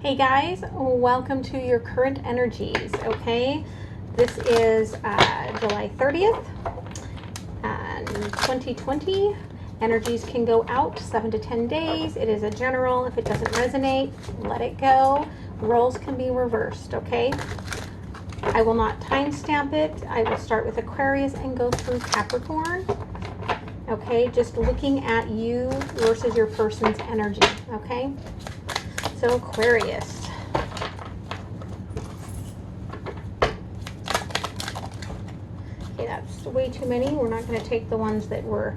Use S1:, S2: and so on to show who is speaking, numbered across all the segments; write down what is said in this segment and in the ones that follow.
S1: Hey guys, welcome to your current energies, okay? This is July 30th and 2020. Energies can go out 7 to 10 days. It is a general. If it doesn't resonate, let it go. Roles can be reversed, okay? I will not timestamp it. I will start with Aquarius and go through Capricorn. Okay, just looking at you versus your person's energy, okay? So Aquarius. Okay, that's way too many. We're not going to take the ones that were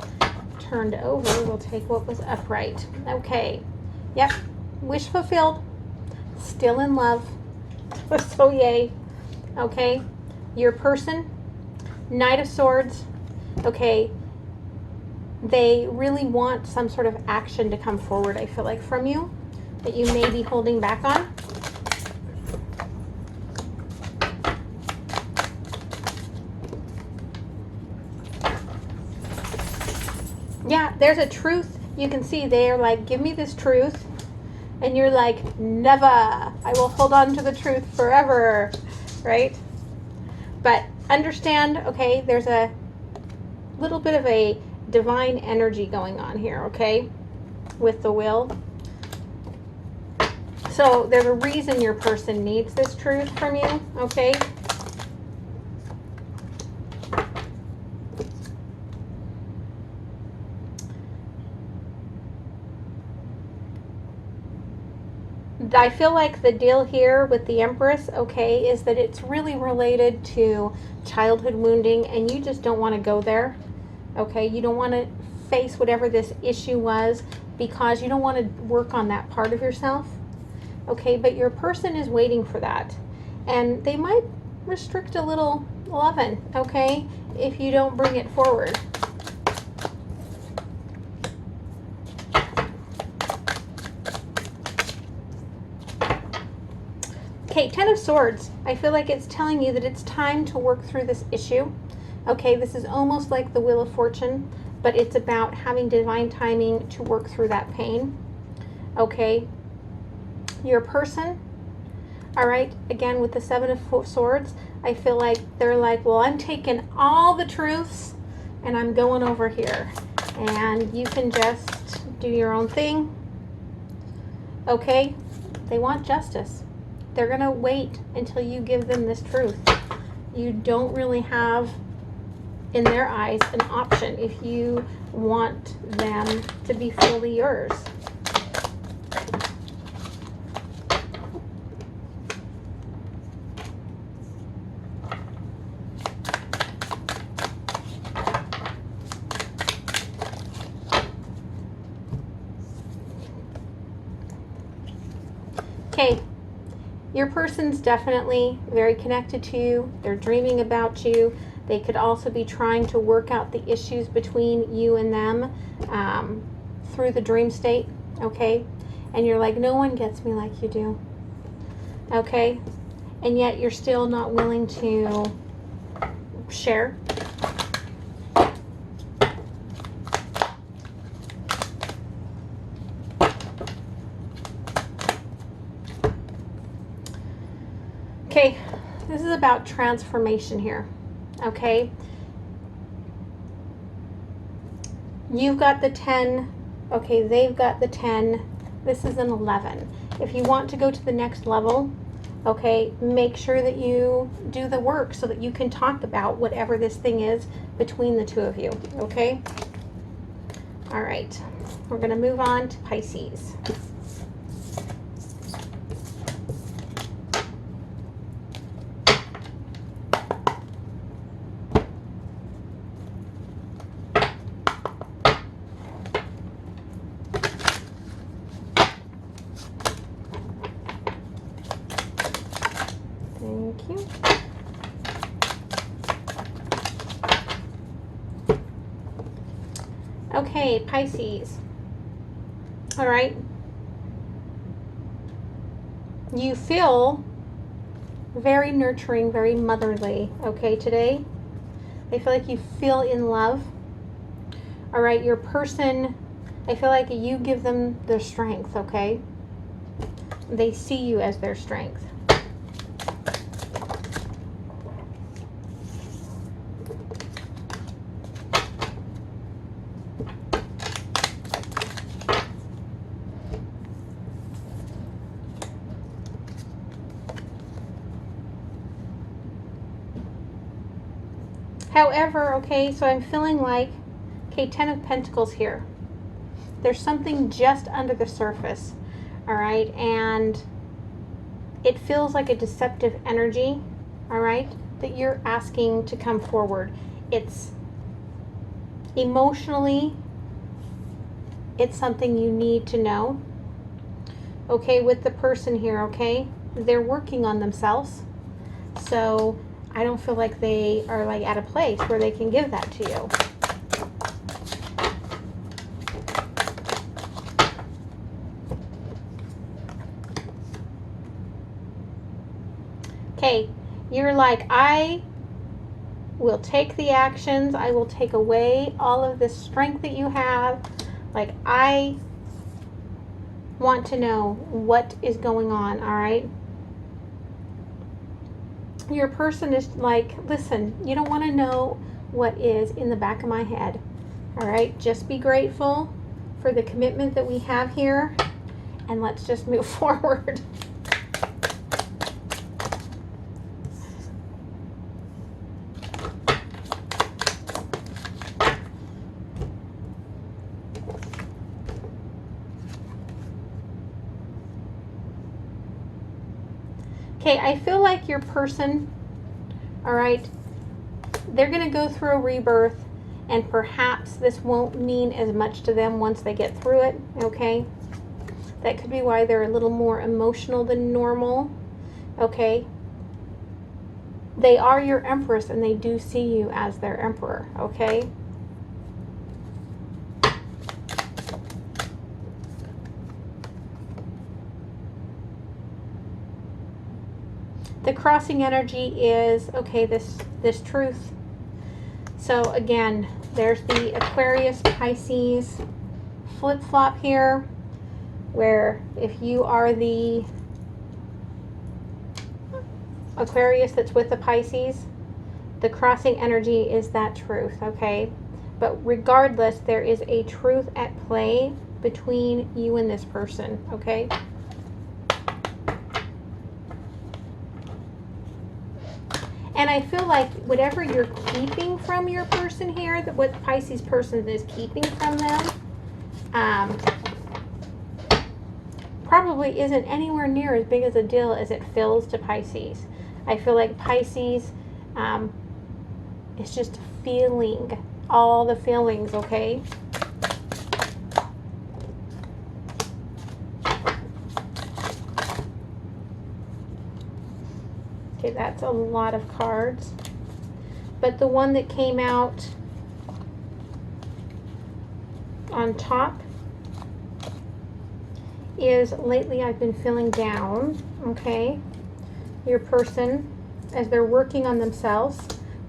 S1: turned over. We'll take what was upright. Okay, yep, wish fulfilled. Still in love. So yay. Okay, your person, Knight of Swords. Okay, they really want some sort of action to come forward, I feel like, from you, that you may be holding back on. Yeah, there's a truth. You can see they're like, give me this truth. And you're like, never. I will hold on to the truth forever. Right? But understand, okay, there's a little bit of a divine energy going on here, okay, with the will. So there's a reason your person needs this truth from you, okay? I feel like the deal here with the Empress, okay, is that it's really related to childhood wounding, and you just don't want to go there, okay? You don't want to face whatever this issue was because you don't want to work on that part of yourself. Okay, but your person is waiting for that. And they might restrict a little loving, okay, if you don't bring it forward. Okay, Ten of Swords. I feel like it's telling you that it's time to work through this issue. Okay, this is almost like the Wheel of Fortune, but it's about having divine timing to work through that pain. Okay. Your person, all right, again with the Seven of Swords, I feel like they're like, well, I'm taking all the truths and I'm going over here, and you can just do your own thing. Okay, they want justice. They're gonna wait until you give them this truth. You don't really have, in their eyes, an option if you want them to be fully yours. Okay, your person's definitely very connected to you. They're dreaming about you. They could also be trying to work out the issues between you and them through the dream state, okay? And you're like, no one gets me like you do, okay? And yet you're still not willing to share. Okay, this is about transformation here, okay? You've got the 10, okay, they've got the 10, this is an 11. If you want to go to the next level, okay, make sure that you do the work so that you can talk about whatever this thing is between the two of you, okay? All right, we're gonna move on to Pisces. Thank you. Okay, Pisces. All right. You feel very nurturing, very motherly, okay, today. I feel like you feel in love. All right, your person, I feel like you give them their strength, okay? They see you as their strength. However, okay, so I'm feeling like, okay, 10 of Pentacles here. There's something just under the surface, all right? And it feels like a deceptive energy, all right, that you're asking to come forward. It's emotionally, it's something you need to know, okay, with the person here, okay? They're working on themselves, so I don't feel like they are like at a place where they can give that to you. Okay, you're like, I will take the actions. I will take away all of this strength that you have. Like, I want to know what is going on, all right? Your person is like, listen, you don't want to know what is in the back of my head, all right? Just be grateful for the commitment that we have here, and let's just move forward. Okay, I feel like your person, all right, they're going to go through a rebirth, and perhaps this won't mean as much to them once they get through it, okay? That could be why they're a little more emotional than normal, okay? They are your Empress, and they do see you as their Emperor, okay? The crossing energy is, okay, this truth. So again, there's the Aquarius, Pisces flip-flop here, where if you are the Aquarius that's with the Pisces, the crossing energy is that truth, okay? But regardless, there is a truth at play between you and this person, okay? And I feel like whatever you're keeping from your person here, that what the Pisces person is keeping from them, probably isn't anywhere near as big as a deal as it feels to Pisces. I feel like Pisces is just feeling all the feelings, okay? Okay, that's a lot of cards. But the one that came out on top is, lately I've been feeling down, okay? Your person, as they're working on themselves,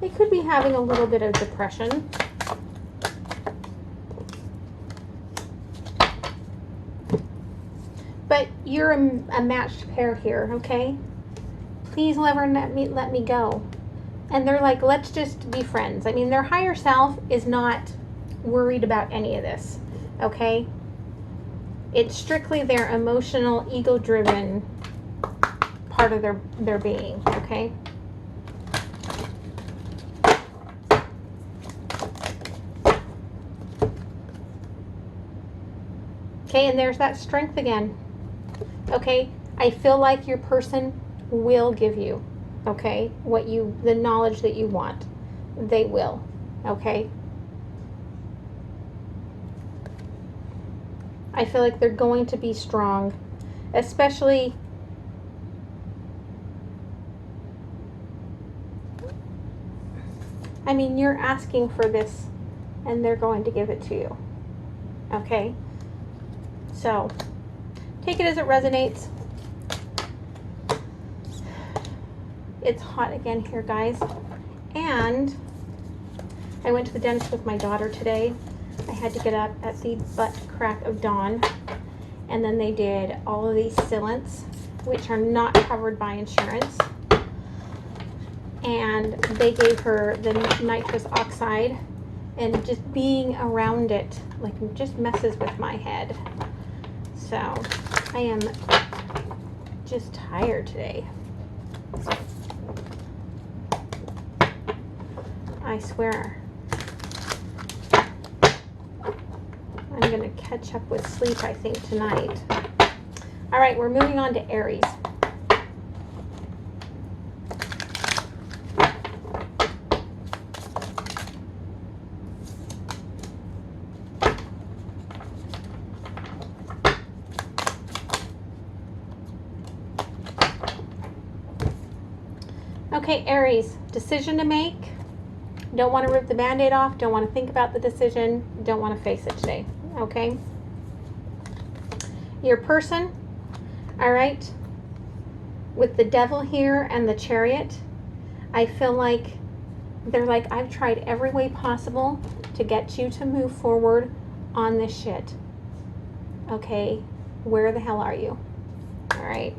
S1: they could be having a little bit of depression. But you're a matched pair here, okay? Please never let me go. And they're like, let's just be friends. I mean, their higher self is not worried about any of this, okay? It's strictly their emotional, ego-driven part of their being, okay? Okay, and there's that strength again. Okay, I feel like your person will give you, okay, the knowledge that you want. They will, okay? I feel like they're going to be strong, especially I mean, you're asking for this and they're going to give it to you, okay? So take it as it resonates. It's hot again here, guys. And I went to the dentist with my daughter today. I had to get up at the butt crack of dawn. And then they did all of these sealants, which are not covered by insurance. And they gave her the nitrous oxide, and just being around it, like, just messes with my head. So I am just tired today. I swear. I'm going to catch up with sleep, I think, tonight. All right, we're moving on to Aries. Okay, Aries, decision to make. Don't want to rip the Band-Aid off. Don't want to think about the decision. Don't want to face it today. Okay? Your person, all right, with the Devil here and the Chariot, I feel like they're like, I've tried every way possible to get you to move forward on this shit. Okay? Where the hell are you? All right?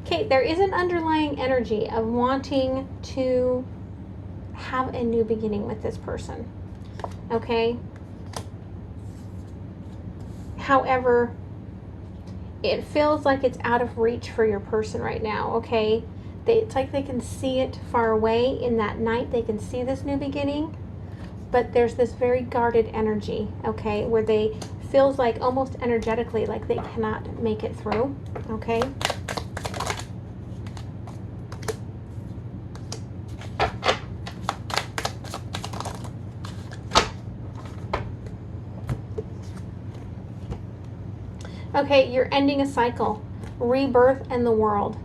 S1: Okay, there is an underlying energy of wanting to have a new beginning with this person, okay? However, it feels like it's out of reach for your person right now, okay? It's like they can see it far away in that night. They can see this new beginning, but there's this very guarded energy, okay, where they feels like almost energetically like they cannot make it through, okay? Okay, you're ending a cycle, rebirth in the world,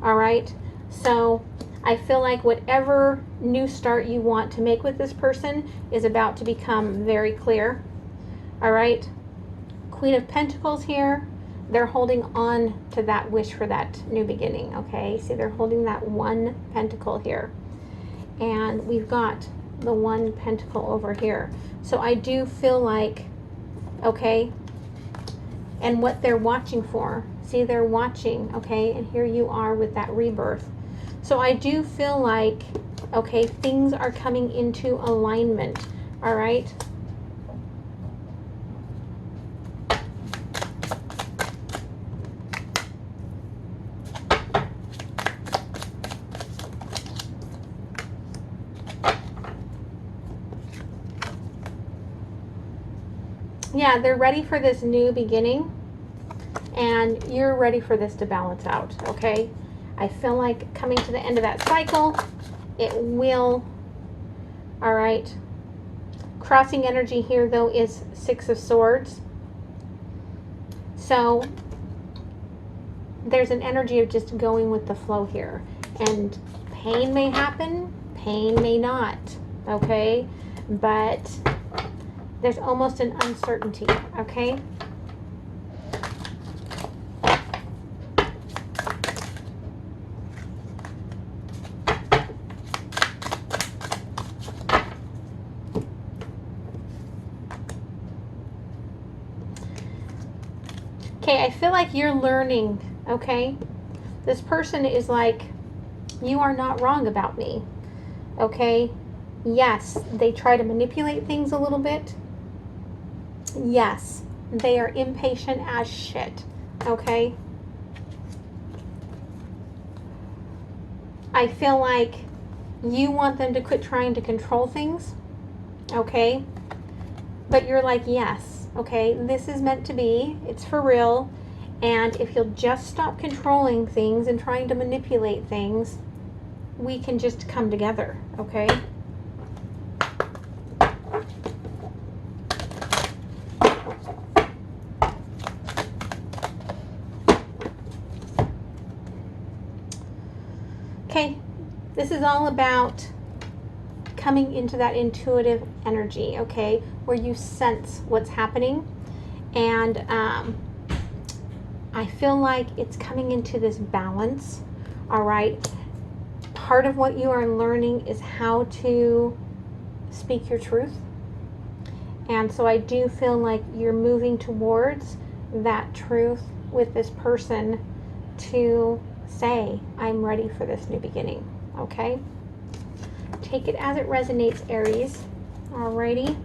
S1: all right? So I feel like whatever new start you want to make with this person is about to become very clear, all right? Queen of Pentacles here, they're holding on to that wish for that new beginning, okay? See, they're holding that one pentacle here. And we've got the one pentacle over here. So I do feel like, okay, and what they're watching for. See, they're watching, okay? And here you are with that rebirth. So I do feel like, okay, things are coming into alignment, all right? Yeah, they're ready for this new beginning, and you're ready for this to balance out, okay? I feel like coming to the end of that cycle, it will, all right? Crossing energy here, though, is Six of Swords. So there's an energy of just going with the flow here. And pain may happen, pain may not, okay? But there's almost an uncertainty, okay? Okay, I feel like you're learning, okay? This person is like, you are not wrong about me, okay? Yes, they try to manipulate things a little bit. Yes, they are impatient as shit, okay? I feel like you want them to quit trying to control things, okay? But you're like, yes, okay, this is meant to be, it's for real, and if you'll just stop controlling things and trying to manipulate things, we can just come together, okay? Okay, this is all about coming into that intuitive energy, okay, where you sense what's happening. And I feel like it's coming into this balance, all right? Part of what you are learning is how to speak your truth. And so I do feel like you're moving towards that truth with this person to say, I'm ready for this new beginning, okay? Take it as it resonates, Aries. Alrighty.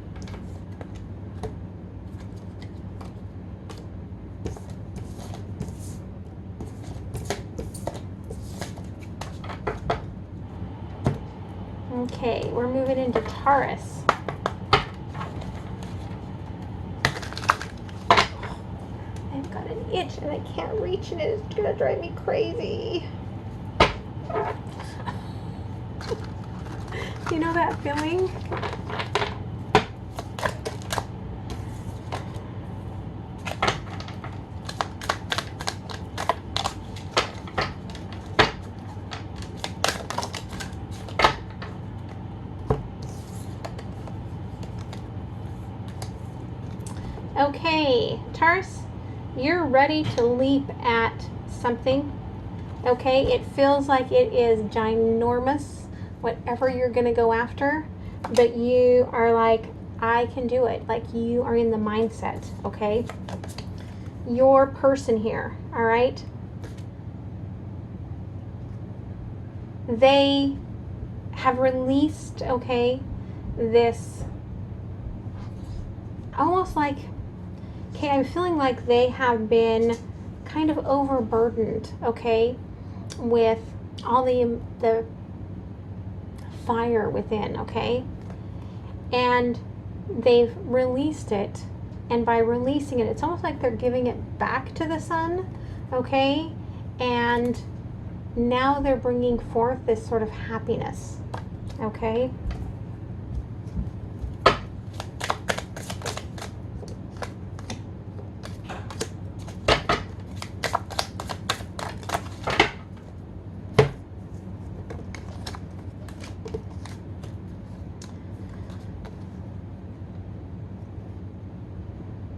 S1: Okay, we're moving into Taurus. I've got an itch and I can't reach and it's gonna drive me crazy. You know that feeling? Okay, Taurus, you're ready to leap at something. Okay, it feels like it is ginormous, whatever you're going to go after, but you are like, I can do it. Like, you are in the mindset, okay? Your person here, all right? They have released, okay, this almost like, okay, I'm feeling like they have been kind of overburdened, okay, with all the fire within, okay? And they've released it, and by releasing it, it's almost like they're giving it back to the sun, okay? And now they're bringing forth this sort of happiness, okay?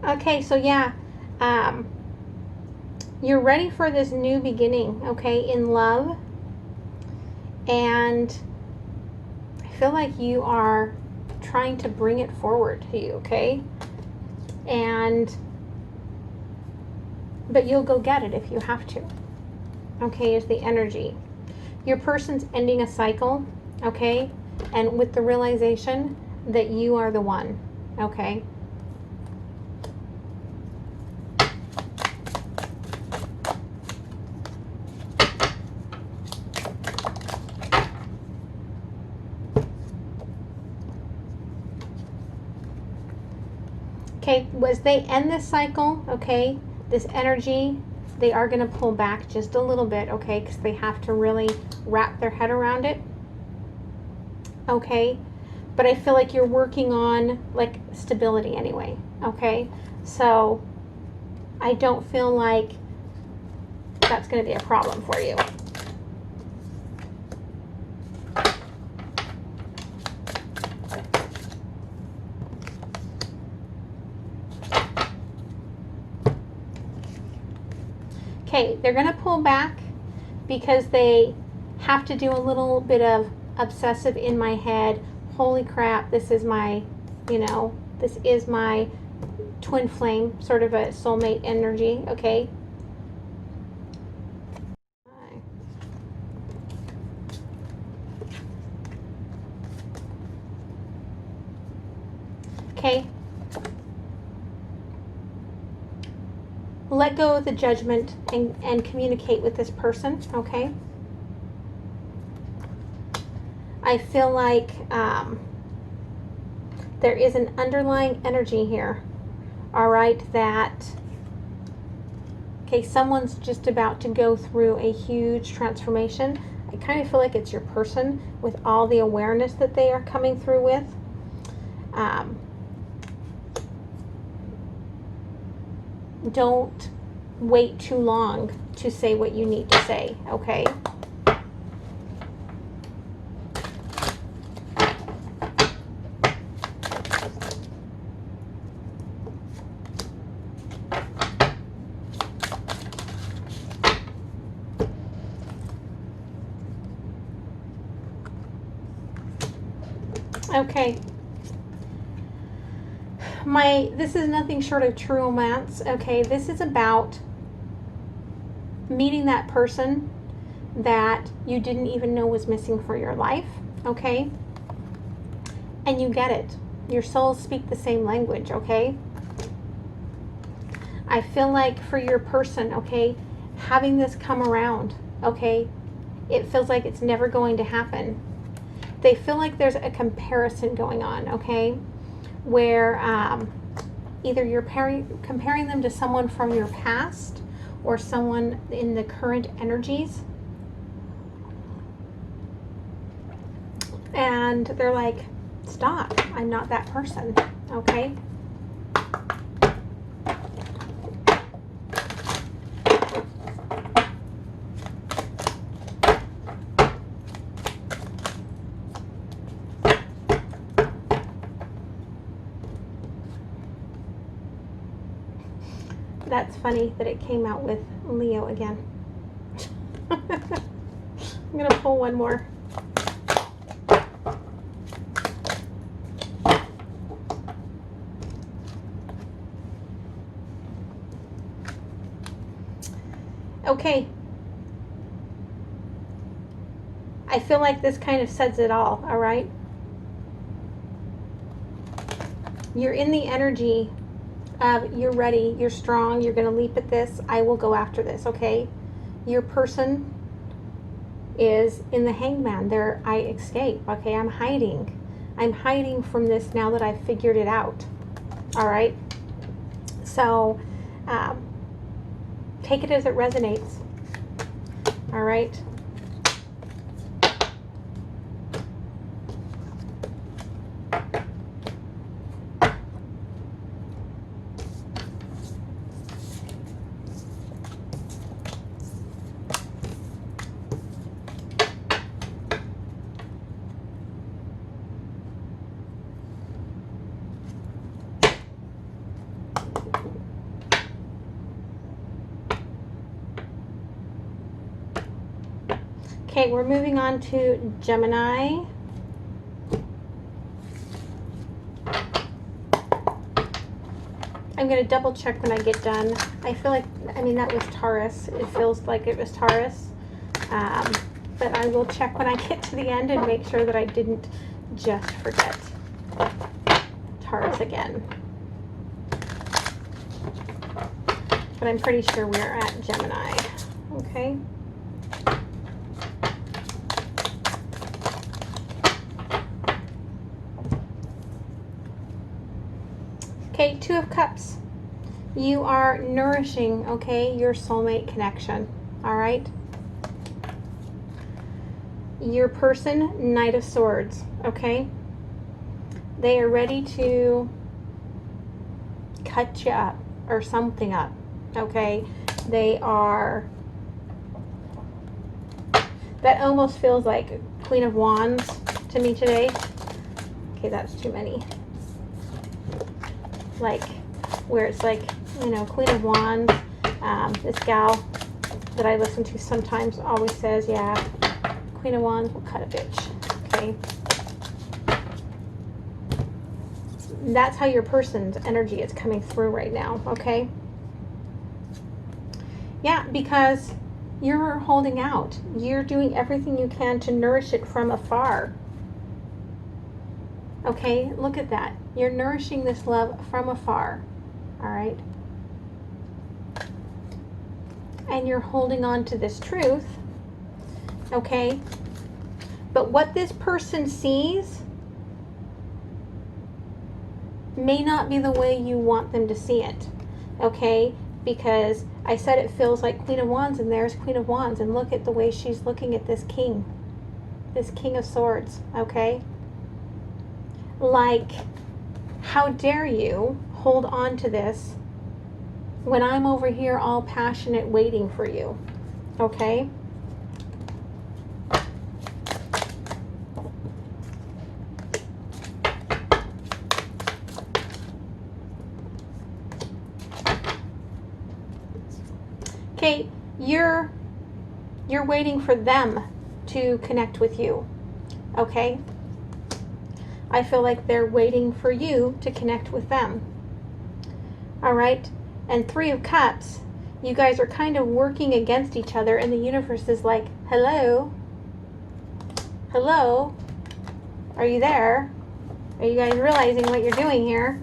S1: Okay, so yeah, you're ready for this new beginning, okay, in love. And I feel like you are trying to bring it forward to you, okay? But you'll go get it if you have to, okay, is the energy. Your person's ending a cycle, okay, and with the realization that you are the one, okay? Okay, as they end this cycle, okay, this energy, they are going to pull back just a little bit, okay, because they have to really wrap their head around it, okay? But I feel like you're working on, like, stability anyway, okay? So I don't feel like that's going to be a problem for you. Okay, they're going to pull back because they have to do a little bit of obsessive in my head. Holy crap, this is my, you know, this is my twin flame, sort of a soulmate energy, okay? Okay. Let go of the judgment and communicate with this person, okay? I feel like there is an underlying energy here, all right, that, okay, someone's just about to go through a huge transformation. I kind of feel like it's your person with all the awareness that they are coming through with. Don't wait too long to say what you need to say, okay? Okay. This is nothing short of true romance. Okay, this is about meeting that person that you didn't even know was missing for your life. Okay, and you get it. Your souls speak the same language. Okay, I feel like for your person, okay, having this come around, okay, it feels like it's never going to happen. They feel like there's a comparison going on, okay, where either you're comparing them to someone from your past or someone in the current energies. And they're like, stop, I'm not that person, okay? That's funny that it came out with Leo again. I'm going to pull one more. Okay. I feel like this kind of says it all right? You're in the energy of you're ready, you're strong, you're going to leap at this, I will go after this, okay? Your person is in the hangman. There, I escape, okay? I'm hiding from this now that I've figured it out, all right? So, take it as it resonates, all right? Okay, we're moving on to Gemini. I'm going to double check when I get done. I feel like, I mean, that was Taurus. It feels like it was Taurus. But I will check when I get to the end and make sure that I didn't just forget Taurus again. But I'm pretty sure we're at Gemini. Okay. Okay, Two of Cups. You are nourishing, okay, your soulmate connection, all right? Your person, Knight of Swords, okay? They are ready to cut you up or something up, okay? They are, that almost feels like Queen of Wands to me today. Okay, that's too many. Like where it's like, you know, Queen of Wands. This gal that I listen to sometimes always says, yeah, Queen of Wands will cut a bitch. Okay, that's how your person's energy is coming through right now. Okay, yeah, because you're holding out, you're doing everything you can to nourish it from afar. Okay, look at that. You're nourishing this love from afar, all right? And you're holding on to this truth, okay? But what this person sees may not be the way you want them to see it, okay? Because I said it feels like Queen of Wands, and there's Queen of Wands, and look at the way she's looking at this King of Swords, okay? Like, how dare you hold on to this when I'm over here all passionate waiting for you, okay? Okay, you're waiting for them to connect with you, okay? I feel like they're waiting for you to connect with them. All right? And Three of Cups, you guys are kind of working against each other, and the universe is like, hello? Hello? Are you there? Are you guys realizing what you're doing here?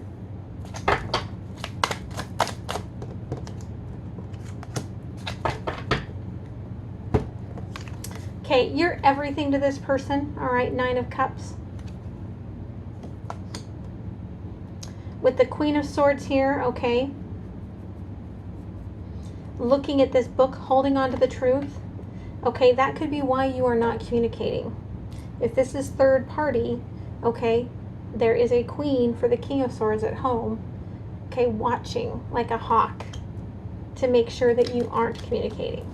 S1: Okay, you're everything to this person, all right, Nine of Cups. With the Queen of Swords here, okay. Looking at this book, holding on to the truth, okay, that could be why you are not communicating. If this is third party, okay, there is a Queen for the King of Swords at home, okay, watching like a hawk to make sure that you aren't communicating.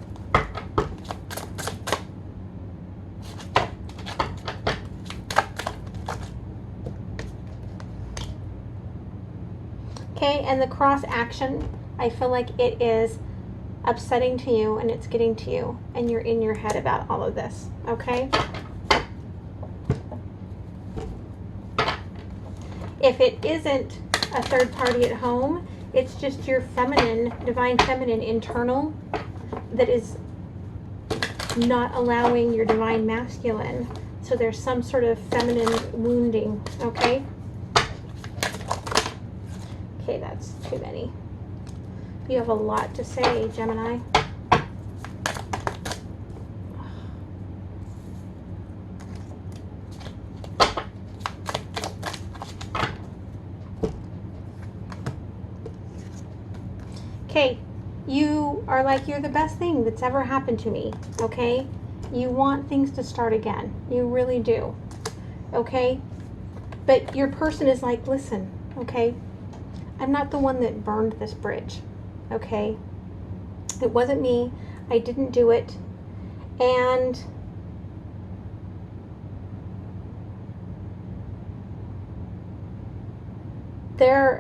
S1: Okay, and the cross action, I feel like it is upsetting to you and it's getting to you and you're in your head about all of this, okay? If it isn't a third party at home, it's just your feminine, divine feminine internal that is not allowing your divine masculine. So there's some sort of feminine wounding, okay? Okay, that's too many. You have a lot to say, Gemini. Okay, you are like, you're the best thing that's ever happened to me, okay? You want things to start again. You really do, okay? But your person is like, listen, okay? I'm not the one that burned this bridge, okay? It wasn't me. I didn't do it. And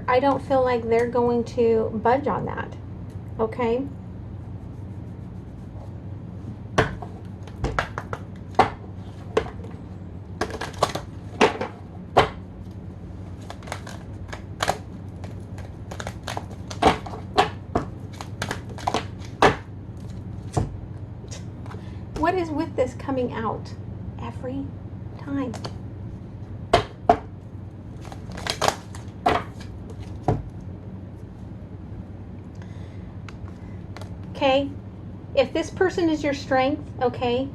S1: I don't feel like they're going to budge on that, okay? What is with this coming out every time? Okay, if this person is your strength, okay,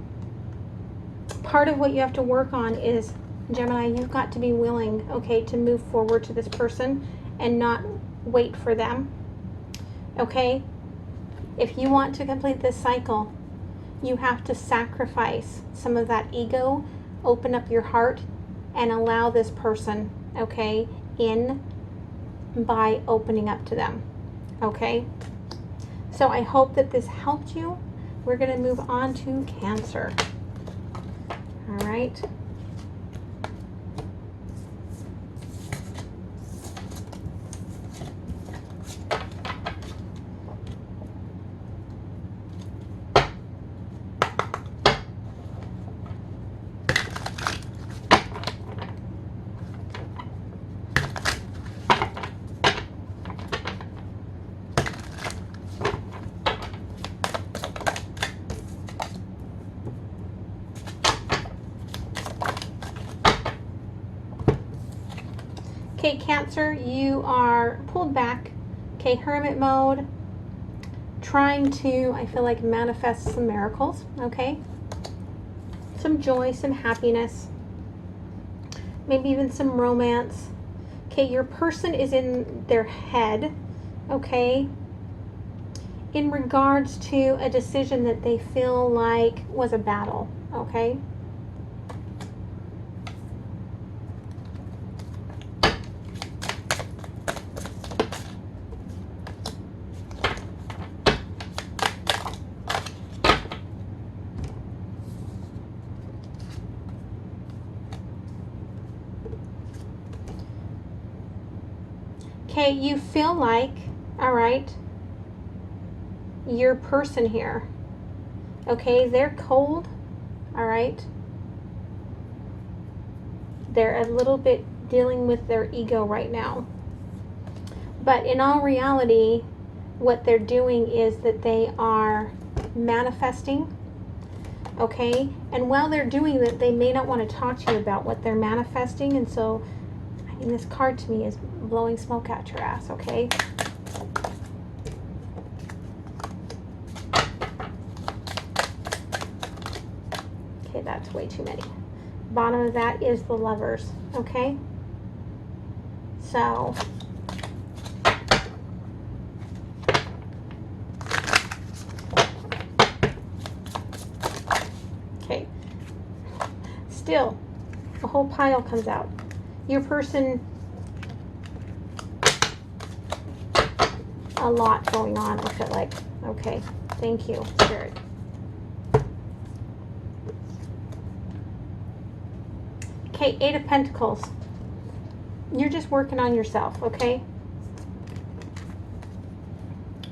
S1: part of what you have to work on is, Gemini, you've got to be willing, okay, to move forward to this person and not wait for them, okay? If you want to complete this cycle, you have to sacrifice some of that ego, open up your heart, and allow this person, okay, in by opening up to them, okay? So I hope that this helped you. We're going to move on to Cancer. All right. Okay, Cancer, you are pulled back. Okay, hermit mode, trying to, I feel like, manifest some miracles, okay? Some joy, some happiness, maybe even some romance. Okay, your person is in their head, okay, in regards to a decision that they feel like was a battle, okay? Okay, you feel like, all right, your person here, okay, they're cold, all right, they're a little bit dealing with their ego right now. But in all reality, what they're doing is that they are manifesting, okay? And while they're doing that, they may not want to talk to you about what they're manifesting. And so, I mean, this card to me is blowing smoke out your ass, okay? Okay, that's way too many. Bottom of that is the Lovers, okay? So, okay, still, a whole pile comes out. Your person, a lot going on, I feel like. Okay, thank you, Spirit. Okay, 8 of Pentacles. You're just working on yourself, okay?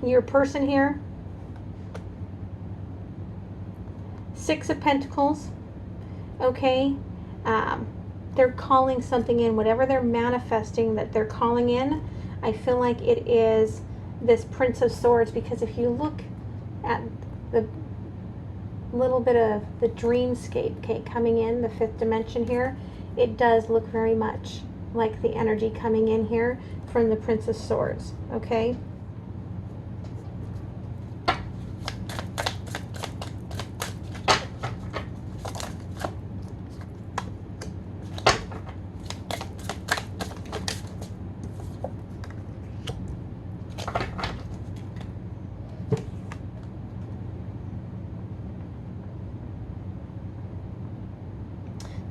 S1: Your person here, 6 of Pentacles, okay? They're calling something in, whatever they're manifesting that they're calling in. I feel like it is this Prince of Swords, because if you look at the little bit of the dreamscape, okay, coming in, the 5th dimension here, it does look very much like the energy coming in here from the Prince of Swords, okay?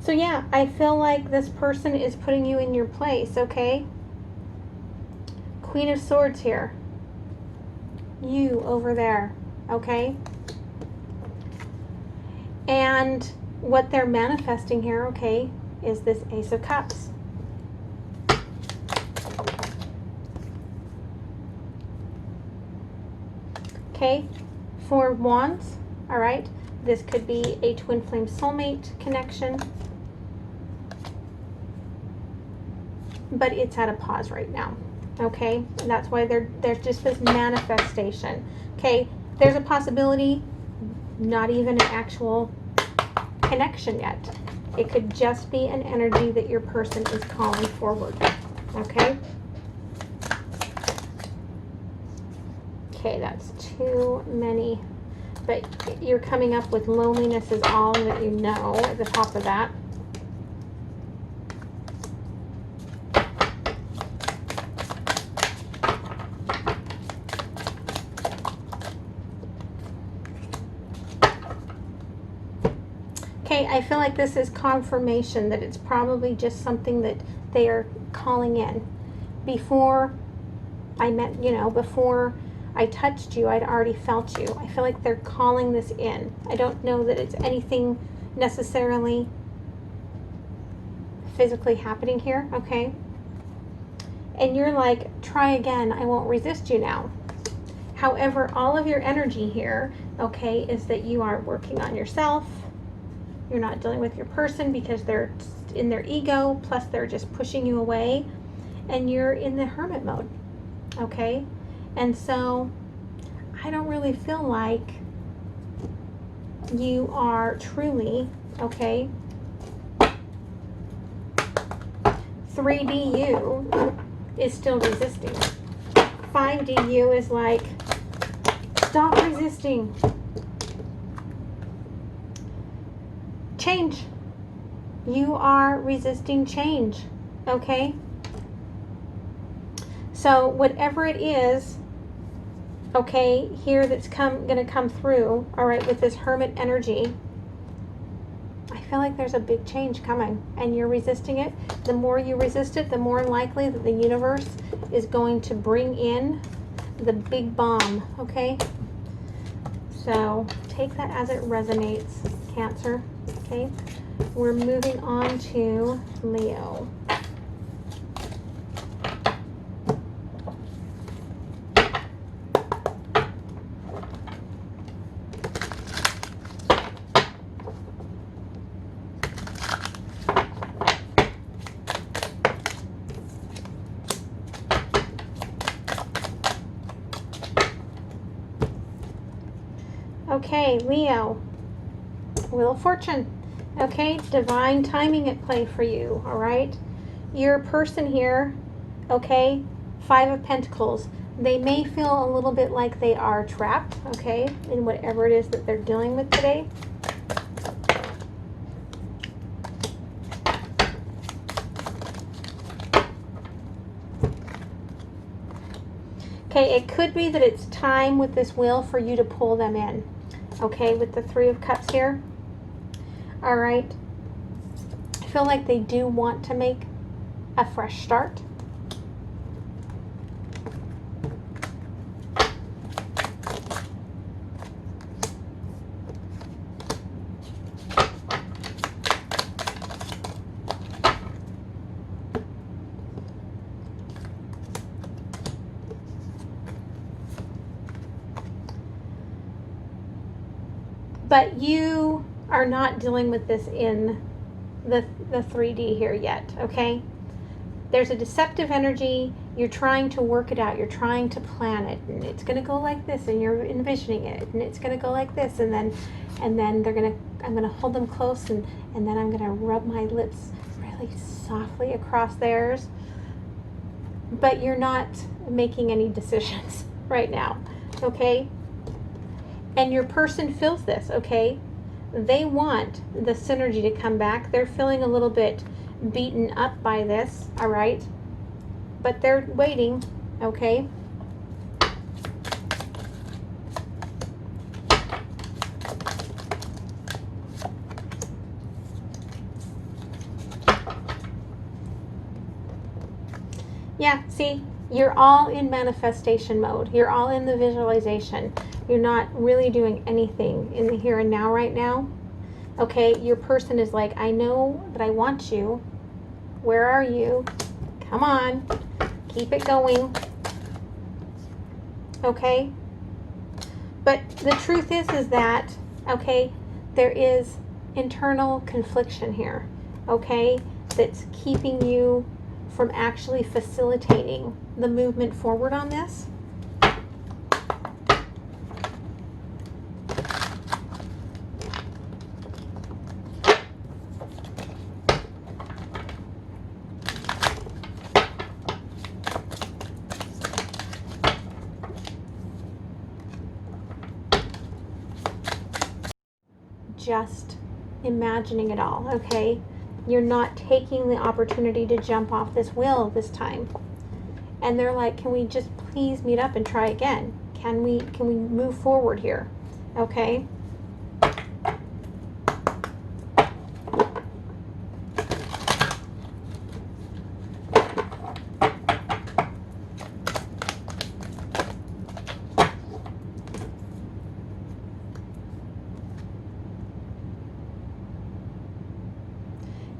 S1: So yeah, I feel like this person is putting you in your place, okay? Queen of Swords here. You over there, okay? And what they're manifesting here, okay, is this Ace of Cups. Okay, 4 of Wands, all right? This could be a twin flame soulmate connection. But it's at a pause right now, okay? And that's why there's just this manifestation, okay? There's a possibility, not even an actual connection yet. It could just be an energy that your person is calling forward, okay? Okay, that's too many. But you're coming up with loneliness is all that you know at the top of that. Okay, I feel like this is confirmation that it's probably just something that they are calling in. Before I met, you know, before I touched you, I'd already felt you. I feel like they're calling this in. I don't know that it's anything necessarily physically happening here, okay? And you're like, try again, I won't resist you now. However, all of your energy here, okay, is that you are working on yourself. You're not dealing with your person because they're in their ego, plus they're just pushing you away, and you're in the hermit mode, okay? And so I don't really feel like you are truly, okay? 3D you is still resisting. 5D you is like, stop resisting. Change. You are resisting change, okay? So whatever it is, okay, here that's gonna come through, all right, with this hermit energy, I feel like there's a big change coming and you're resisting it. The more you resist it, the more likely that the universe is going to bring in the big bomb, okay? So take that as it resonates, Cancer, okay? We're moving on to Leo. Okay, Leo, Wheel of Fortune. Okay, divine timing at play for you, all right? Your person here, okay, Five of Pentacles. They may feel a little bit like they are trapped, okay, in whatever it is that they're dealing with today. Okay, it could be that it's time with this wheel for you to pull them in, okay, with the Three of Cups here. All right. I feel like they do want to make a fresh start. But you are not dealing with this in the 3D here yet, okay? There's a deceptive energy. You're trying to work it out. You're trying to plan it. And it's going to go like this, and you're envisioning it. And it's going to go like this. And then I'm going to hold them close, and then I'm going to rub my lips really softly across theirs. But you're not making any decisions right now, okay? And your person feels this, okay? They want the synergy to come back. They're feeling a little bit beaten up by this, all right? But they're waiting, okay? Yeah, see, you're all in manifestation mode. You're all in the visualization. You're not really doing anything in the here and now right now. Okay, your person is like, I know that I want you. Where are you? Come on. Keep it going. Okay? But the truth is that, okay, there is internal confliction here, okay, that's keeping you from actually facilitating the movement forward on this. Just imagining it all, okay? You're not taking the opportunity to jump off this wheel this time. And they're like, can we just please meet up and try again? Can we move forward here? Okay?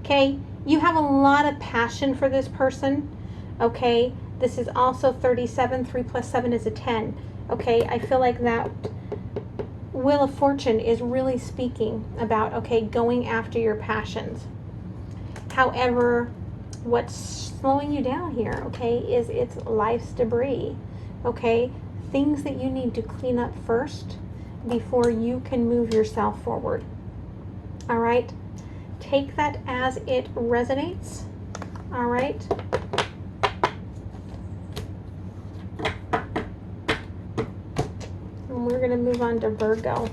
S1: Okay, you have a lot of passion for this person, okay? This is also 37, 3 plus 7 is a 10, okay? I feel like that Wheel of Fortune is really speaking about, okay, going after your passions. However, what's slowing you down here, okay, is it's life's debris, okay? Things that you need to clean up first before you can move yourself forward, all right? Take that as it resonates, all right? And we're going to move on to Virgo.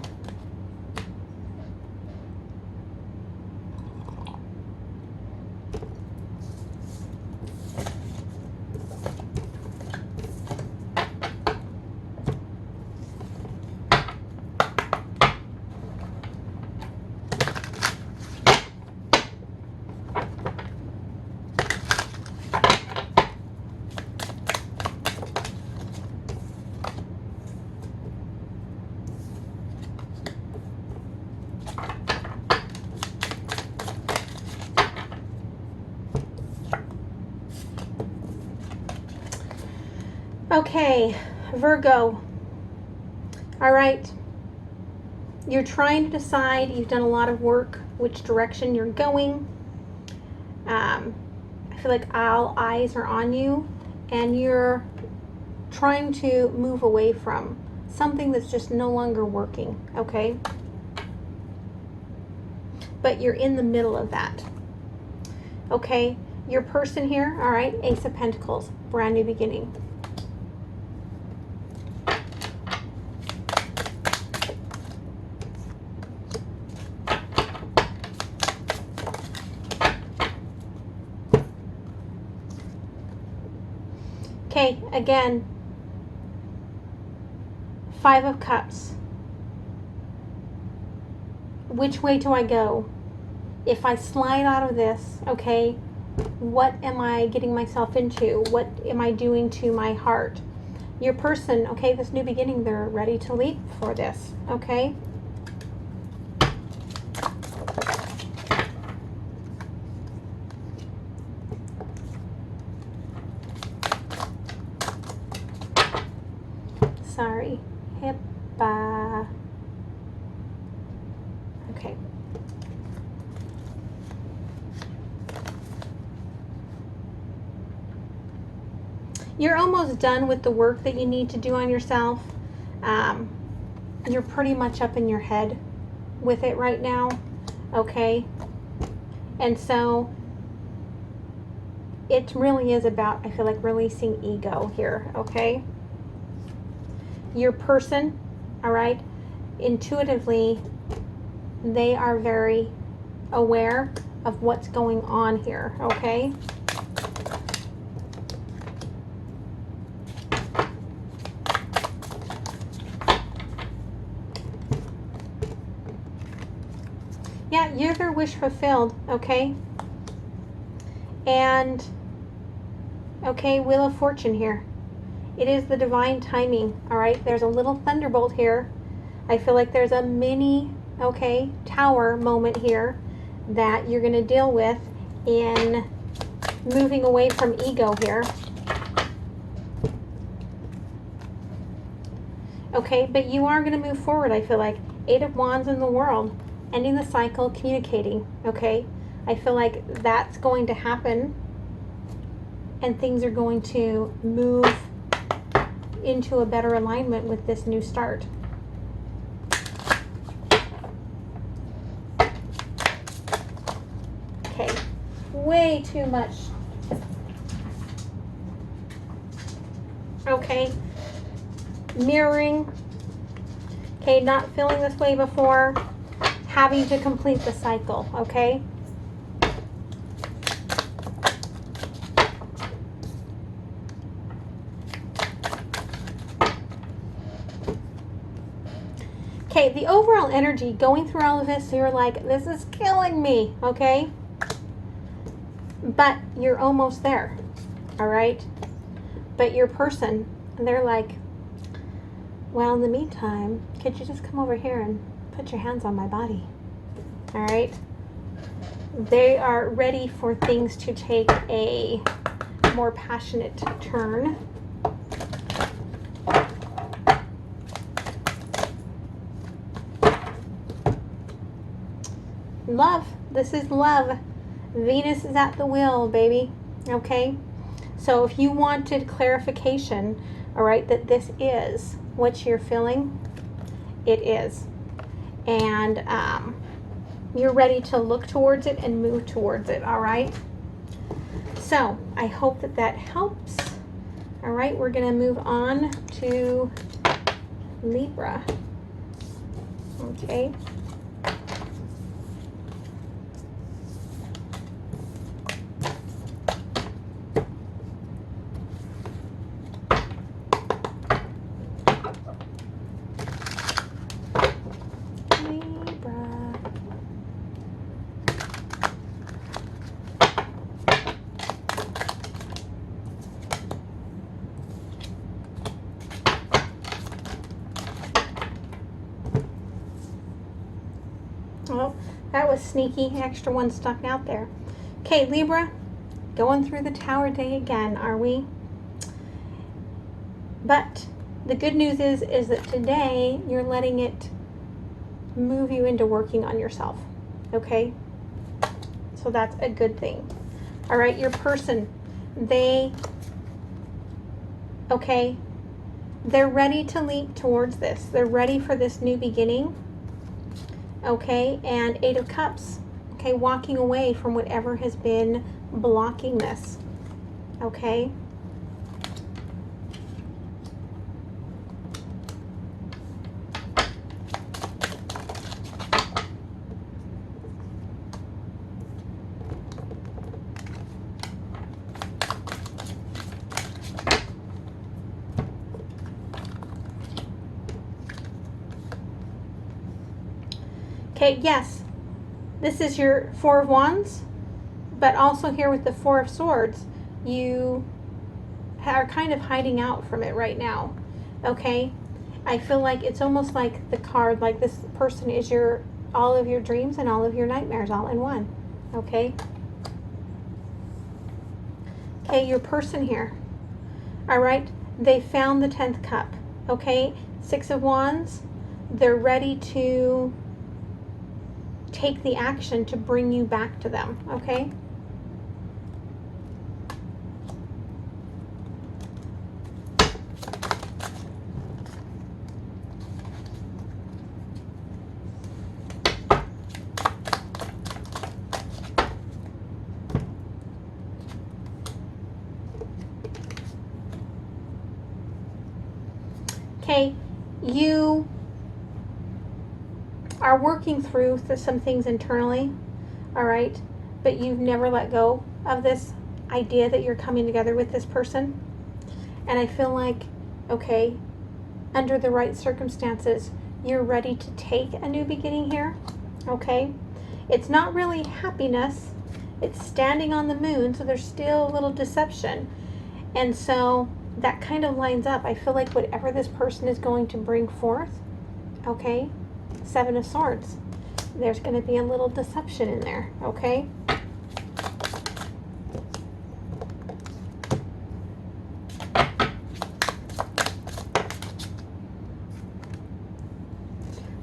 S1: Okay, Virgo. All right. You're trying to decide, you've done a lot of work, which direction you're going. I feel like all eyes are on you, and you're trying to move away from something that's just no longer working, okay? But you're in the middle of that, okay? Your person here, all right, Ace of Pentacles, brand new beginning. Okay, again, Five of Cups. Which way do I go? If I slide out of this, okay, what am I getting myself into? What am I doing to my heart? Your person, okay, this new beginning, they're ready to leap for this, okay? Sorry, HIPAA. Okay. You're almost done with the work that you need to do on yourself. You're pretty much up in your head with it right now, okay? And so it really is about, I feel like, releasing ego here, okay? Your person, all right, intuitively, they are very aware of what's going on here, okay? Yeah, you're their wish fulfilled, okay? And, okay, Wheel of Fortune here. It is the divine timing, all right? There's a little thunderbolt here. I feel like there's a mini, okay, tower moment here that you're going to deal with in moving away from ego here. Okay, but you are going to move forward, I feel like. Eight of Wands in the world, ending the cycle, communicating, okay? I feel like that's going to happen and things are going to move into a better alignment with this new start. Okay, way too much. Okay, mirroring. Okay, not feeling this way before, having to complete the cycle, okay? Okay, the overall energy going through all of this, you're like, this is killing me, okay? But you're almost there, all right? But your person, they're like, well, in the meantime, could you just come over here and put your hands on my body, all right? They are ready for things to take a more passionate turn. Love. This is love. Venus is at the wheel, baby. Okay? So if you wanted clarification, all right, that this is what you're feeling, it is. And you're ready to look towards it and move towards it, all right? So I hope that that helps. All right, we're going to move on to Libra. Okay. Well, that was sneaky. Extra one stuck out there. Okay, Libra, going through the tower day again, are we? But the good news is that today you're letting it move you into working on yourself, okay? So that's a good thing. All right, your person, they They're ready to leap towards this. They're ready for this new beginning. Okay, and Eight of Cups. Okay, walking away from whatever has been blocking this. Okay. Okay, yes, this is your Four of Wands, but also here with the Four of Swords, you are kind of hiding out from it right now, okay? I feel like it's almost like the card, like this person is all of your dreams and all of your nightmares all in one, okay? Okay, your person here, all right? They found the 10th cup, okay? Six of Wands, they're ready to take the action to bring you back to them, okay? Okay, you are working through some things internally, all right, but you've never let go of this idea that you're coming together with this person. And I feel like, okay, under the right circumstances, you're ready to take a new beginning here, okay? It's not really happiness, it's standing on the moon, so there's still a little deception. And so that kind of lines up. I feel like whatever this person is going to bring forth, okay, Seven of Swords, there's going to be a little deception in there, okay?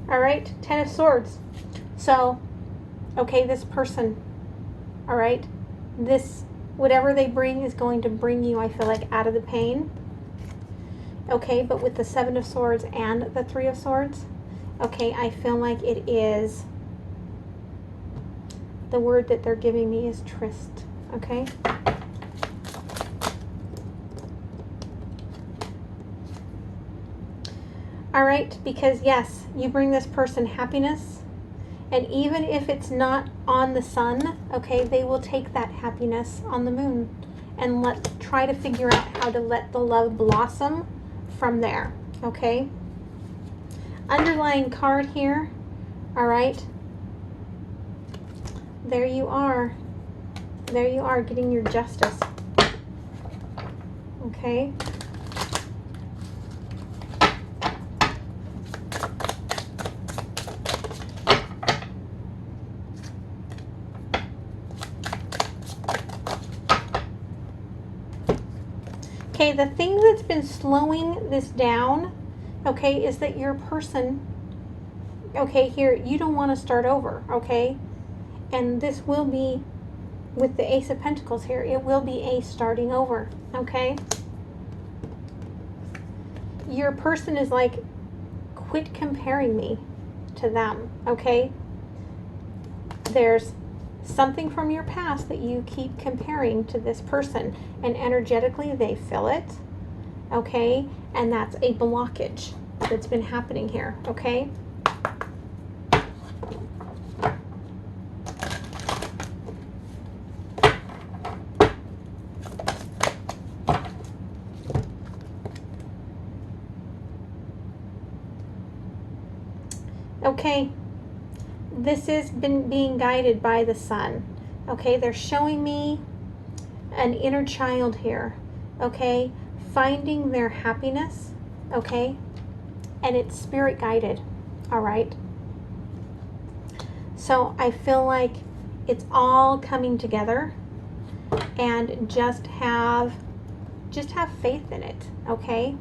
S1: All right, Ten of Swords. So, okay, this person, all right, this, whatever they bring is going to bring you, I feel like, out of the pain. Okay, but with the Seven of Swords and the Three of Swords, okay, I feel like it is, the word that they're giving me is tryst, okay? All right, because yes, you bring this person happiness, and even if it's not on the sun, okay, they will take that happiness on the moon and try to figure out how to let the love blossom from there, okay? Underlying card here, all right, there you are getting your justice, okay? Okay, the thing that's been slowing this down, okay, is that your person, okay, here, you don't want to start over, okay? And this will be, with the Ace of Pentacles here, it will be a starting over, okay? Your person is like, quit comparing me to them, okay? There's something from your past that you keep comparing to this person, and energetically they feel it, okay? And that's a blockage that's been happening here, okay? Okay, this has been being guided by the sun, okay? They're showing me an inner child here, okay? Finding their happiness, okay? And it's spirit guided, all right? So I feel like it's all coming together, and just have faith in it, okay?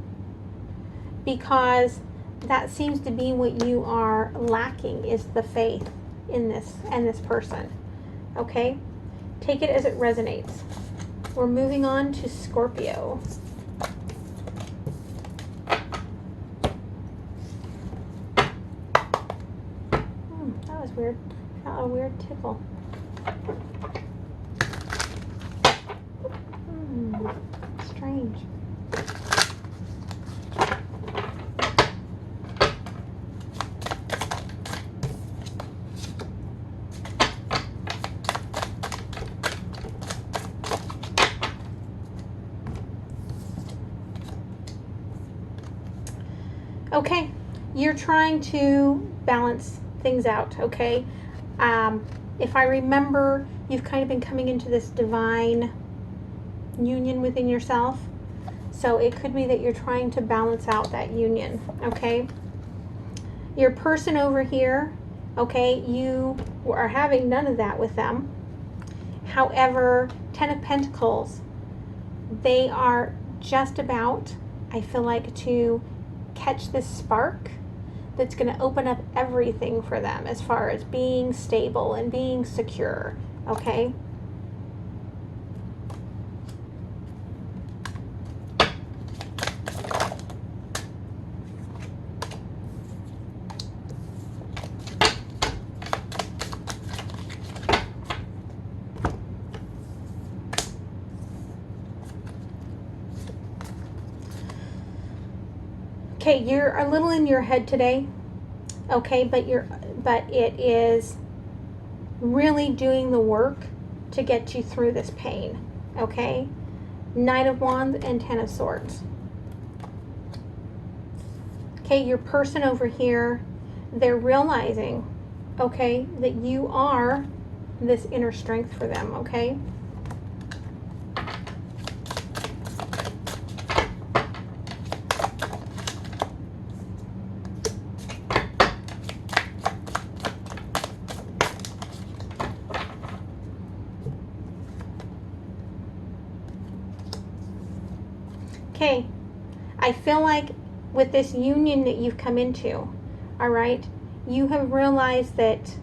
S1: Because that seems to be what you are lacking, is the faith in this and this person, okay? Take it as it resonates. We're moving on to Scorpio. weird. Got a weird tickle. Strange. Okay, you're trying to balance things out, okay? If I remember, you've kind of been coming into this divine union within yourself. So it could be that you're trying to balance out that union, okay? Your person over here, okay, you are having none of that with them. However, Ten of Pentacles, they are just about, I feel like, to catch this spark that's going to open up everything for them as far as being stable and being secure, okay? Okay, you're a little in your head today, okay, but it is really doing the work to get you through this pain, okay? Knight of Wands and Ten of Swords. Okay, your person over here, they're realizing, okay, that you are this inner strength for them, okay? Okay, I feel like with this union that you've come into, all right, you have realized that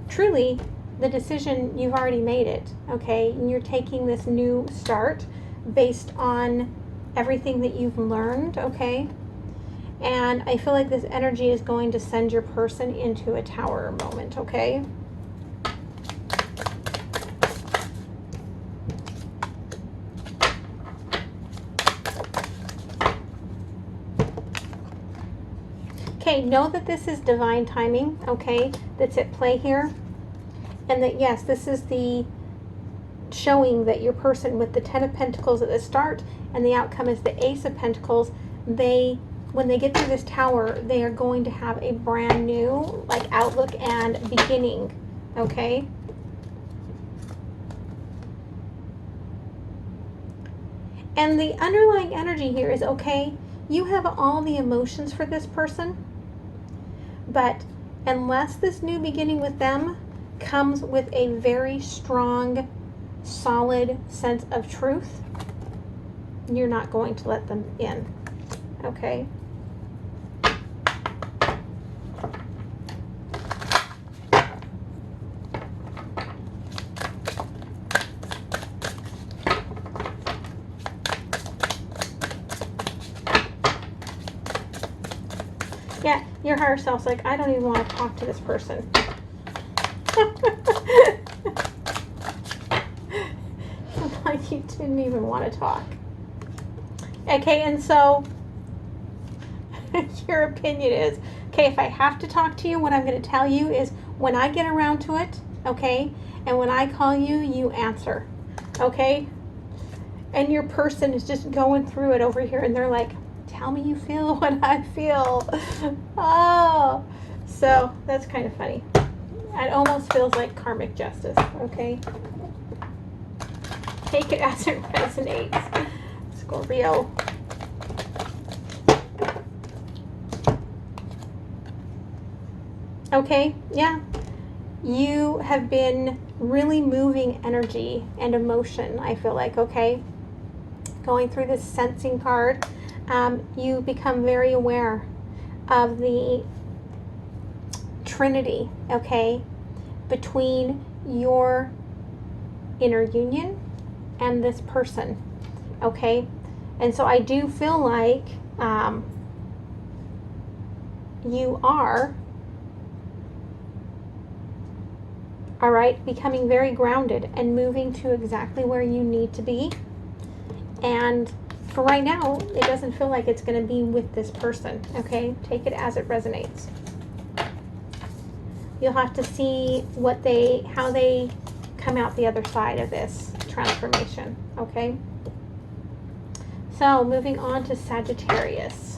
S1: truly the decision, you've already made it, okay, and you're taking this new start based on everything that you've learned, okay, and I feel like this energy is going to send your person into a tower moment, okay. Okay, know that this is divine timing, okay, that's at play here. And that, yes, this is the showing that your person with the Ten of Pentacles at the start and the outcome is the Ace of Pentacles, when they get through this tower, they are going to have a brand new, like, outlook and beginning, okay? And the underlying energy here is, okay, you have all the emotions for this person, but unless this new beginning with them comes with a very strong, solid sense of truth, you're not going to let them in, okay? Yeah, your higher self's like, I don't even want to talk to this person. Like you didn't even want to talk. Okay, and so your opinion is, okay, if I have to talk to you, what I'm going to tell you is when I get around to it, okay, and when I call you, you answer, okay? And your person is just going through it over here, and they're like, tell me you feel what I feel. Oh, so that's kind of funny. It almost feels like karmic justice, okay? Take it as it resonates, Scorpio. Okay, yeah. You have been really moving energy and emotion, I feel like, okay? Going through this sensing card, you become very aware of the trinity, okay, between your inner union and this person, okay? And so I do feel like you are All right, becoming very grounded and moving to exactly where you need to be. And for right now, it doesn't feel like it's going to be with this person, okay? Take it as it resonates. You'll have to see how they come out the other side of this transformation, okay? So moving on to Sagittarius.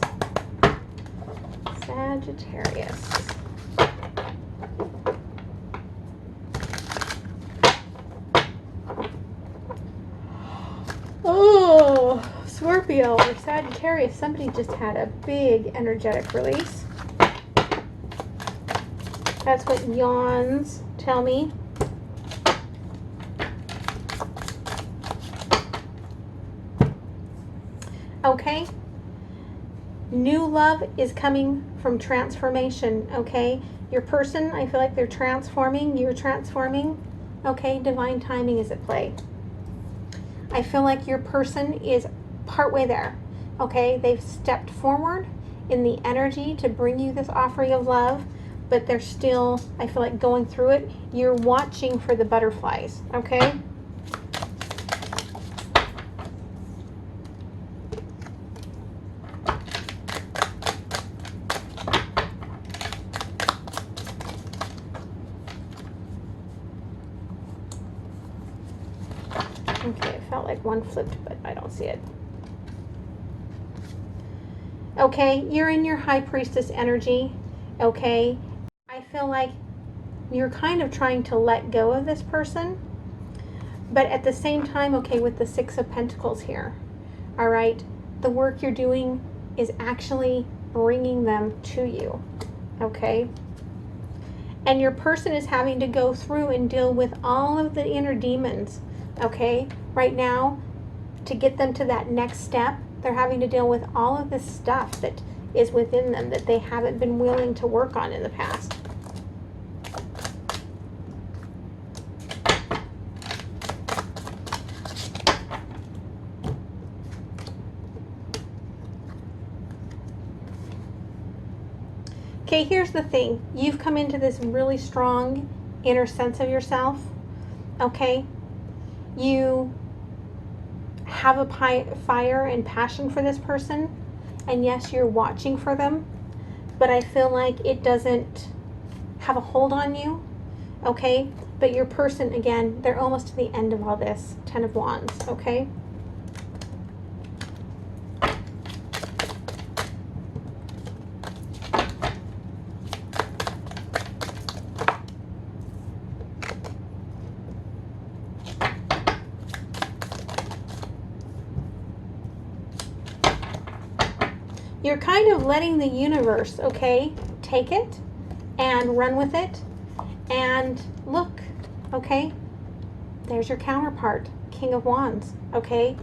S1: Sagittarius. Oh, Scorpio or Sagittarius, somebody just had a big energetic release. That's what yawns tell me. Okay. New love is coming from transformation, okay? Your person, I feel like they're transforming, you're transforming, okay? Divine timing is at play. I feel like your person is partway there, okay? They've stepped forward in the energy to bring you this offering of love, but they're still, I feel like, going through it. You're watching for the butterflies, okay? Okay, it felt like one flipped, but I don't see it. Okay, you're in your High Priestess energy, okay? I feel like you're kind of trying to let go of this person, but at the same time, okay, with the Six of Pentacles here, all right, the work you're doing is actually bringing them to you, okay? And your person is having to go through and deal with all of the inner demons, okay? Right now, to get them to that next step, they're having to deal with all of this stuff that is within them that they haven't been willing to work on in the past. Okay, here's the thing. You've come into this really strong inner sense of yourself, okay? You have a fire and passion for this person, and yes, you're watching for them, but I feel like it doesn't have a hold on you, okay? But your person, again, they're almost to the end of all this. 10 of Wands, okay? You're kind of letting the universe, okay, take it and run with it. And look, okay, there's your counterpart, King of Wands, okay,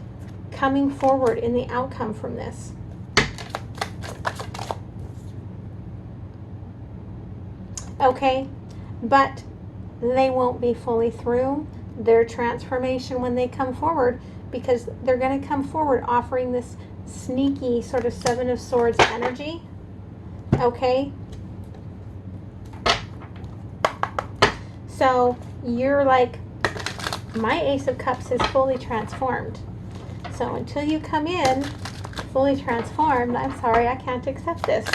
S1: coming forward in the outcome from this. Okay, but they won't be fully through their transformation when they come forward, because they're going to come forward offering this sneaky sort of Seven of Swords energy, okay? So you're like, my Ace of Cups is fully transformed. So until you come in fully transformed, I'm sorry, I can't accept this.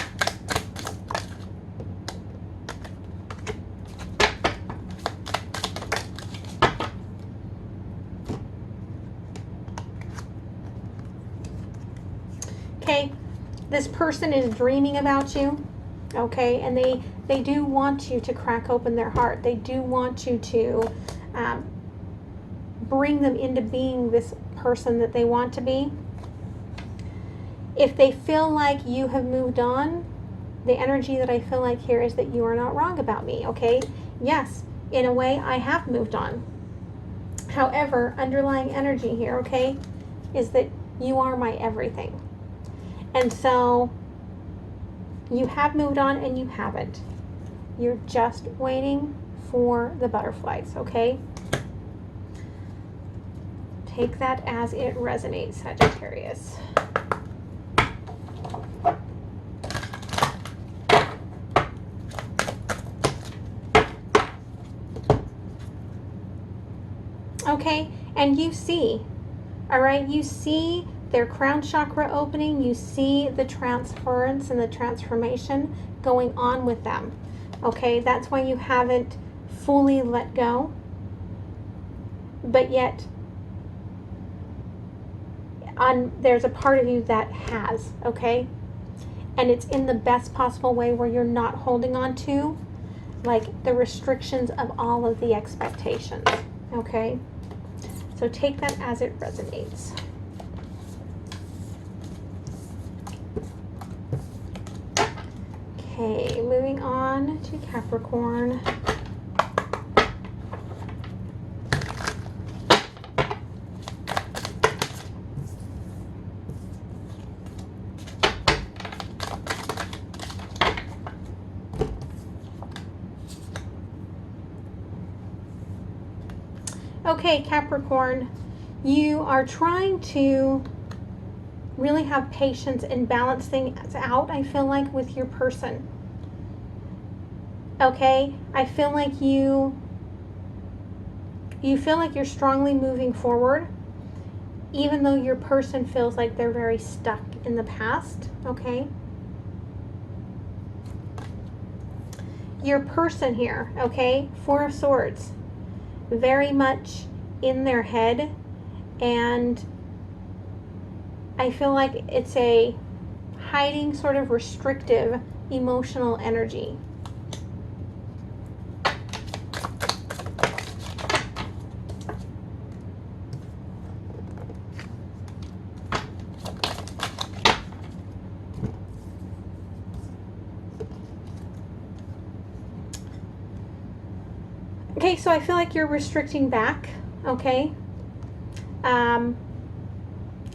S1: Okay, this person is dreaming about you, okay, and they do want you to crack open their heart. They do want you to bring them into being this person that they want to be. If they feel like you have moved on, the energy that I feel like here is that you are not wrong about me, okay? Yes, in a way, I have moved on. However, underlying energy here, okay, is that you are my everything. And so you have moved on and you haven't. You're just waiting for the butterflies, okay? Take that as it resonates, Sagittarius. Okay, and you see, all right, you see their crown chakra opening, you see the transference and the transformation going on with them. Okay, that's why you haven't fully let go, but yet there's a part of you that has, okay? And it's in the best possible way where you're not holding on to like the restrictions of all of the expectations, okay? So take that as it resonates. Okay, moving on to Capricorn. Okay, Capricorn, you are trying to really have patience and balance things out, I feel like, with your person. Okay, I feel like you feel like you're strongly moving forward, even though your person feels like they're very stuck in the past, okay? Your person here, okay, Four of Swords, very much in their head, and I feel like it's a hiding, sort of restrictive emotional energy. Okay, so I feel like you're restricting back, okay?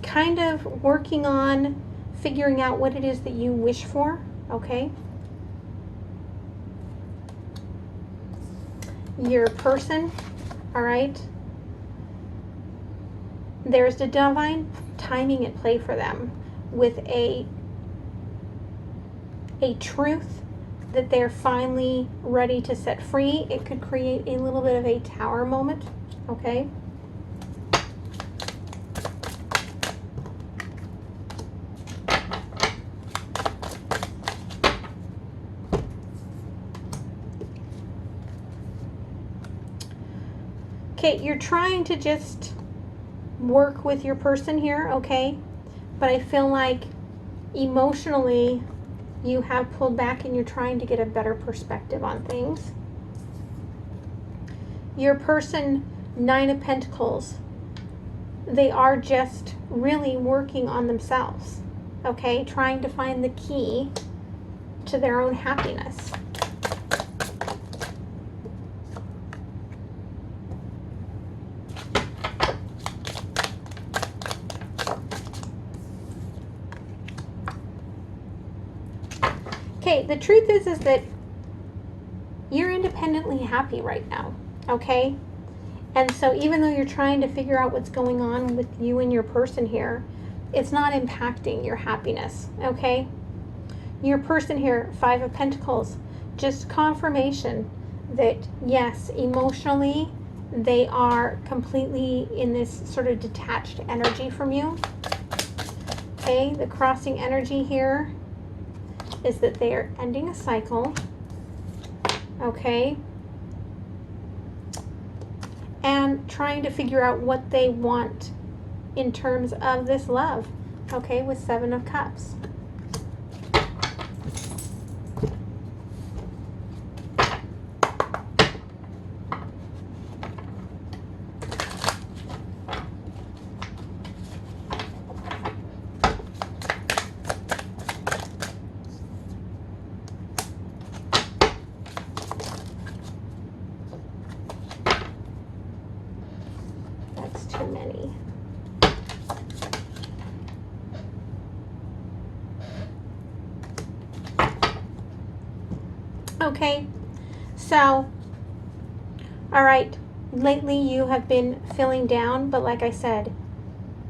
S1: Kind of working on figuring out what it is that you wish for, okay? Your person, all right? There's the divine timing at play for them with a truth that they're finally ready to set free. It could create a little bit of a tower moment, okay? Okay, you're trying to just work with your person here, okay? But I feel like emotionally you have pulled back and you're trying to get a better perspective on things. Your person, Nine of Pentacles, they are just really working on themselves, okay? Trying to find the key to their own happiness. Okay, the truth is that you're independently happy right now, okay? And so even though you're trying to figure out what's going on with you and your person here, it's not impacting your happiness, okay? Your person here, Five of Pentacles, just confirmation that yes, emotionally, they are completely in this sort of detached energy from you. Okay, the crossing energy here is that they are ending a cycle, okay, and trying to figure out what they want in terms of this love, okay, with Seven of Cups. Too many. Okay, so, all right, lately you have been feeling down, but like I said,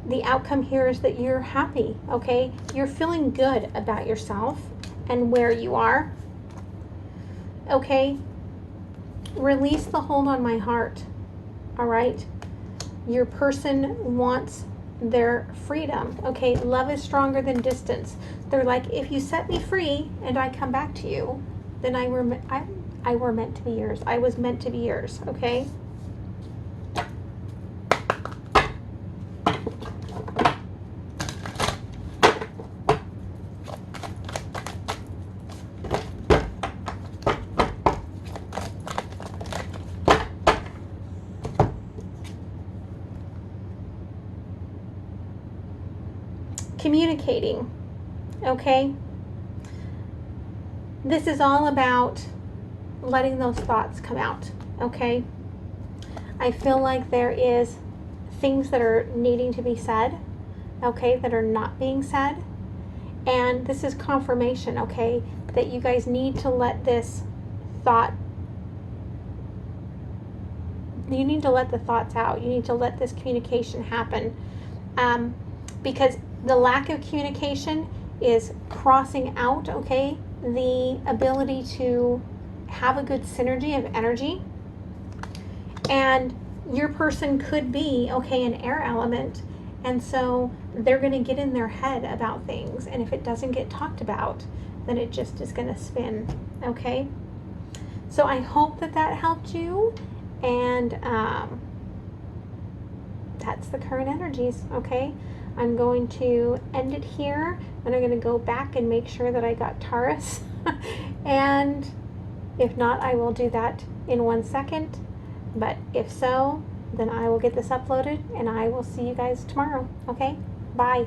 S1: the outcome here is that you're happy, okay? You're feeling good about yourself and where you are, okay? Release the hold on my heart, all right? Your person wants their freedom. Okay, love is stronger than distance. They're like, if you set me free and I come back to you, then I were meant to be yours. I was meant to be yours. Okay. Communicating, okay? This is all about letting those thoughts come out, okay? I feel like there is things that are needing to be said, okay, that are not being said. And this is confirmation, okay, that you guys need to let this thought, you need to let the thoughts out. You need to let this communication happen. Because the lack of communication is crossing out, okay, the ability to have a good synergy of energy. And your person could be, okay, an air element. And so they're going to get in their head about things. And if it doesn't get talked about, then it just is going to spin, okay? So I hope that that helped you. And that's the current energies, okay? I'm going to end it here, and I'm going to go back and make sure that I got Taurus. And if not, I will do that in 1 second. But if so, then I will get this uploaded, and I will see you guys tomorrow, okay? Bye.